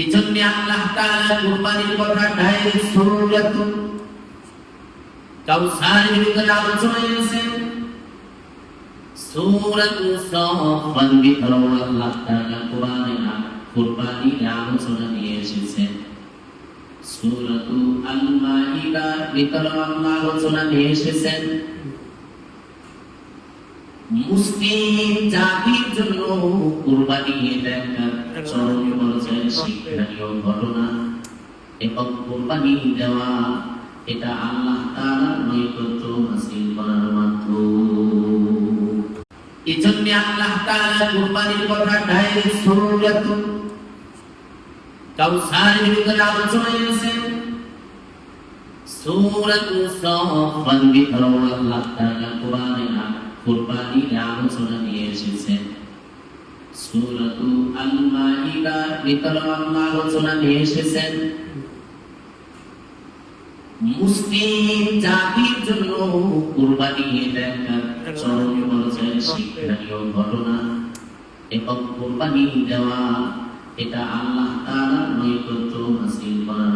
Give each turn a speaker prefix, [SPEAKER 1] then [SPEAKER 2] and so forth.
[SPEAKER 1] এজন্য আল্লাহ তাআলা কুরবানির কথা ডাইরেক্ট সূরাতুল কাউসারের ভিতরে আলোচনা করেছেন। সূরাতুল সাফফাত ভিতরে আল্লাহ তাআলা কোরআনে কুরবানির আলোচনা নিয়ে এসেছেন। সূরাতুল আল মাইদার ভিতরে আল্লাহ আলোচনা নিয়ে এসেছেন মুসলিম জাতির জন্য কুরবানি একটা চরম পর্যায়ে শিক্ষণীয় ঘটনা এবং কুরবানি দেওয়া এটা আল্লাহ তাআলার নৈকট্য হাসিল করার মাধ্যম। এজন্য আল্লাহ তাআলা কুরবানির কথা ডাইরেক্ট সূরাতুল কাউসারের ভিতরে আলোচনা করেছেন। সূরাতুল সাফফাত ভিতরে আল্লাহ তাআলা কোরআনে কুরবানির আলোচনা নিয়ে এসেছেন। সূরাতুল আল মাইদার ভিতরে আল্লাহ আলোচনা নিয়ে এসেছেন মুসলিম জাতির জন্য কুরবানি একটা চরম পর্যায়ে শিক্ষণীয় ঘটনা এবং কুরবানি দেওয়া এটা আল্লাহ তাআলার নৈকট্য হাসিল করার